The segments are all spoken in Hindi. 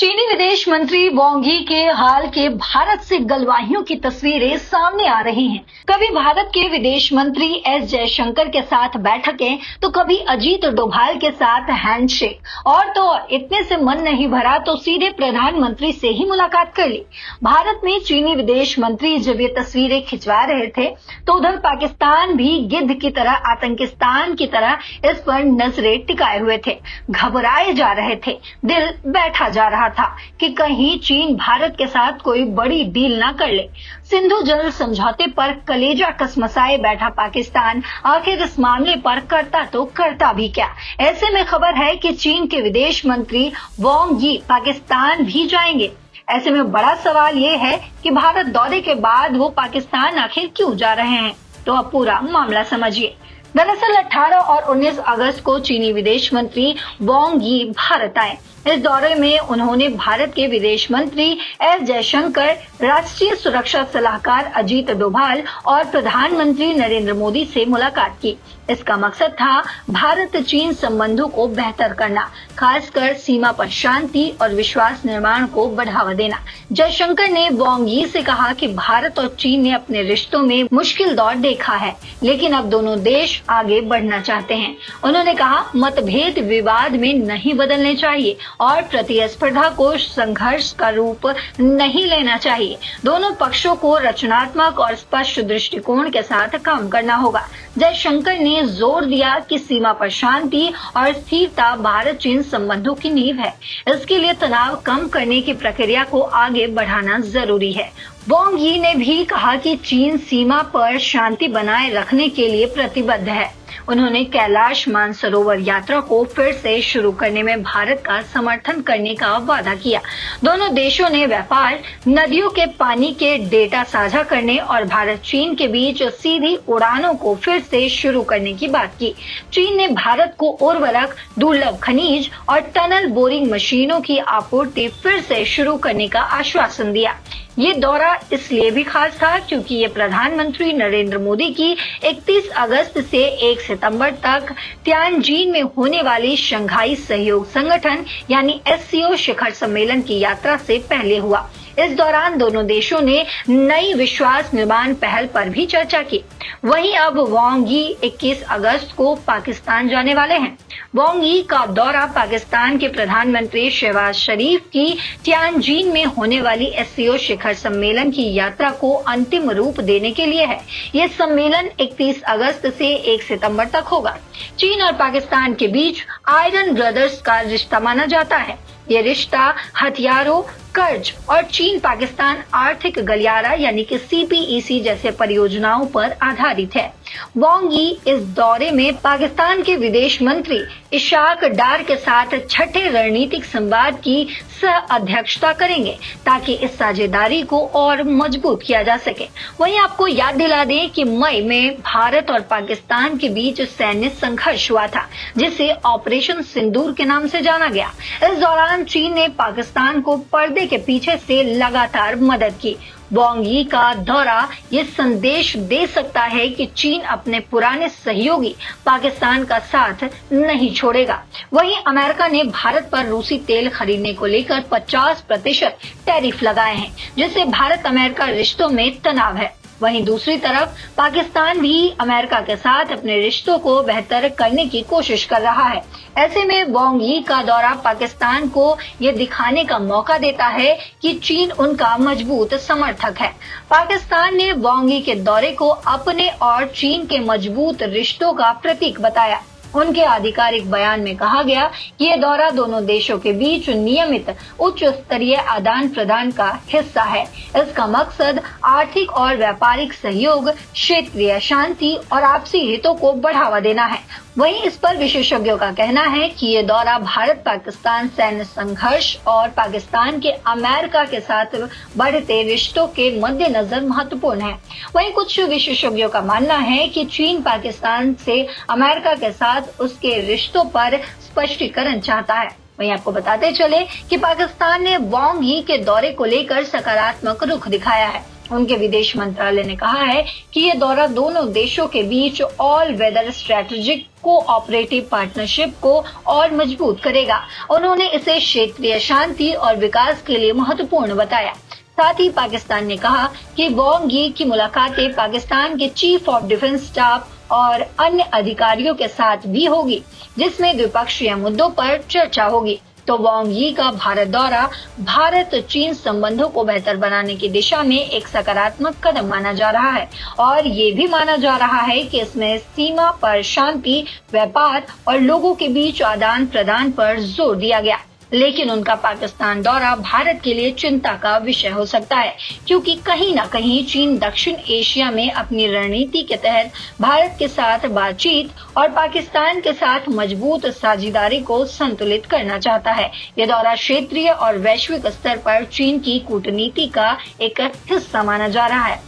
चीनी विदेश मंत्री वांग यी के हाल के भारत से गलवाहियों की तस्वीरें सामने आ रही हैं। कभी भारत के विदेश मंत्री एस जयशंकर के साथ बैठकें तो कभी अजीत डोभाल के साथ हैंडशेक और तो और इतने से मन नहीं भरा तो सीधे प्रधानमंत्री से ही मुलाकात कर ली। भारत में चीनी विदेश मंत्री जब ये तस्वीरें खिंचवा रहे थे तो उधर पाकिस्तान भी गिद्ध की तरह, आतंकिस्तान की तरह इस पर नजरें टिकाए हुए थे। घबराए जा रहे थे, दिल बैठा जा रहा था कि कहीं चीन भारत के साथ कोई बड़ी डील ना कर ले। सिंधु जल समझौते पर कलेजा कसमसाए बैठा पाकिस्तान आखिर इस मामले पर करता तो करता भी क्या। ऐसे में खबर है कि चीन के विदेश मंत्री वांग यी पाकिस्तान भी जाएंगे। ऐसे में बड़ा सवाल ये है कि भारत दौरे के बाद वो पाकिस्तान आखिर क्यों जा रहे हैं। तो अब पूरा मामला समझिए। दरअसल 18 और 19 अगस्त को चीनी विदेश मंत्री वांग यी भारत आए। इस दौरे में उन्होंने भारत के विदेश मंत्री एस जयशंकर, राष्ट्रीय सुरक्षा सलाहकार अजीत डोभाल और प्रधानमंत्री नरेंद्र मोदी से मुलाकात की। इसका मकसद था भारत चीन संबंधों को बेहतर करना, खासकर सीमा पर शांति और विश्वास निर्माण को बढ़ावा देना। जयशंकर ने वांग यी से कहा कि भारत और चीन ने अपने रिश्तों में मुश्किल दौर देखा है, लेकिन अब दोनों देश आगे बढ़ना चाहते हैं। उन्होंने कहा, मतभेद विवाद में नहीं बदलने चाहिए और प्रतिस्पर्धा को संघर्ष का रूप नहीं लेना चाहिए। दोनों पक्षों को रचनात्मक और स्पष्ट दृष्टिकोण के साथ काम करना होगा। जयशंकर ने जोर दिया कि सीमा पर शांति और स्थिरता भारत चीन संबंधों की नींव है। इसके लिए तनाव कम करने की प्रक्रिया को आगे बढ़ाना जरूरी है। वांग यी ने भी कहा कि चीन सीमा पर शांति बनाए रखने के लिए प्रतिबद्ध है। उन्होंने कैलाश मानसरोवर यात्रा को फिर से शुरू करने में भारत का समर्थन करने का वादा किया। दोनों देशों ने व्यापार, नदियों के पानी के डेटा साझा करने और भारत चीन के बीच सीधी उड़ानों को फिर से शुरू करने की बात की। चीन ने भारत को उर्वरक, दुर्लभ खनिज और टनल बोरिंग मशीनों की आपूर्ति फिर से शुरू करने का आश्वासन दिया। ये दौरा इसलिए भी खास था क्योंकि ये प्रधानमंत्री नरेंद्र मोदी की 31 अगस्त से 1 सितंबर तक तियानजिन में होने वाली शंघाई सहयोग संगठन यानी SCO शिखर सम्मेलन की यात्रा से पहले हुआ। इस दौरान दोनों देशों ने नई विश्वास निर्माण पहल पर भी चर्चा की। वहीं अब वांग यी 21 अगस्त को पाकिस्तान जाने वाले हैं। वांग यी का दौरा पाकिस्तान के प्रधानमंत्री शहबाज शरीफ की तियानजिन में होने वाली SCO शिखर सम्मेलन की यात्रा को अंतिम रूप देने के लिए है। ये सम्मेलन 31 अगस्त से 1 सितंबर तक होगा। चीन और पाकिस्तान के बीच आयरन ब्रदर्स का रिश्ता माना जाता है। ये रिश्ता हथियारों, कर्ज और चीन पाकिस्तान आर्थिक गलियारा यानी कि CPEC जैसे परियोजनाओं पर आधारित है। वांग यी इस दौरे में पाकिस्तान के विदेश मंत्री इशाक डार के साथ छठे रणनीतिक संवाद की सह अध्यक्षता करेंगे ताकि इस साझेदारी को और मजबूत किया जा सके। वहीं आपको याद दिला दें कि मई में भारत और पाकिस्तान के बीच सैन्य संघर्ष हुआ था, जिसे ऑपरेशन सिंदूर के नाम से जाना गया। इस दौरान चीन ने पाकिस्तान को पर्दे के पीछे से लगातार मदद की। वांग यी का दौरा ये संदेश दे सकता है कि चीन अपने पुराने सहयोगी पाकिस्तान का साथ नहीं छोड़ेगा। वहीं अमेरिका ने भारत पर रूसी तेल खरीदने को लेकर 50% टैरिफ लगाए हैं, जिससे भारत अमेरिका रिश्तों में तनाव है। वहीं दूसरी तरफ पाकिस्तान भी अमेरिका के साथ अपने रिश्तों को बेहतर करने की कोशिश कर रहा है। ऐसे में वांग यी का दौरा पाकिस्तान को ये दिखाने का मौका देता है कि चीन उनका मजबूत समर्थक है। पाकिस्तान ने वांग यी के दौरे को अपने और चीन के मजबूत रिश्तों का प्रतीक बताया। उनके आधिकारिक बयान में कहा गया कि ये दौरा दोनों देशों के बीच नियमित उच्च स्तरीय आदान प्रदान का हिस्सा है। इसका मकसद आर्थिक और व्यापारिक सहयोग, क्षेत्रीय शांति और आपसी हितों को बढ़ावा देना है। वहीं इस पर विशेषज्ञों का कहना है कि ये दौरा भारत पाकिस्तान सैन्य संघर्ष और पाकिस्तान के अमेरिका के साथ बढ़ते रिश्तों के मद्देनजर महत्वपूर्ण है। वहीं कुछ विशेषज्ञों का मानना है कि चीन पाकिस्तान से अमेरिका के साथ उसके रिश्तों पर स्पष्टीकरण चाहता है। वहीं आपको बताते चले कि पाकिस्तान ने वांग यी के दौरे को लेकर सकारात्मक रुख दिखाया है। उनके विदेश मंत्रालय ने कहा है कि ये दौरा दोनों देशों के बीच all weather strategic cooperative partnership को और मजबूत करेगा। उन्होंने इसे क्षेत्रीय शांति और विकास के लिए महत्वपूर्ण बताया। साथ ही पाकिस्तान ने कहा कि वांग यी की मुलाकातें पाकिस्तान के चीफ ऑफ डिफेंस स्टाफ और अन्य अधिकारियों के साथ भी होगी, जिसमें द्विपक्षीय मुद्दों पर चर्चा होगी। तो वांग यी का भारत दौरा भारत चीन संबंधों को बेहतर बनाने की दिशा में एक सकारात्मक कदम माना जा रहा है और ये भी माना जा रहा है कि इसमें सीमा पर शांति, व्यापार और लोगों के बीच आदान प्रदान पर जोर दिया गया। लेकिन उनका पाकिस्तान दौरा भारत के लिए चिंता का विषय हो सकता है, क्योंकि कहीं न कहीं चीन दक्षिण एशिया में अपनी रणनीति के तहत भारत के साथ बातचीत और पाकिस्तान के साथ मजबूत साझेदारी को संतुलित करना चाहता है। यह दौरा क्षेत्रीय और वैश्विक स्तर पर चीन की कूटनीति का एक हिस्सा माना जा रहा है।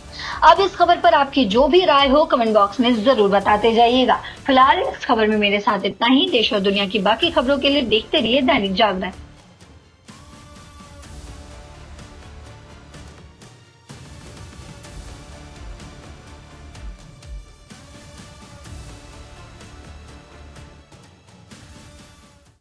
अब इस खबर पर आपकी जो भी राय हो कमेंट बॉक्स में जरूर बताते जाइएगा। फिलहाल इस खबर में मेरे साथ इतना ही। देश और दुनिया की बाकी खबरों के लिए देखते रहिए दैनिक जागरण।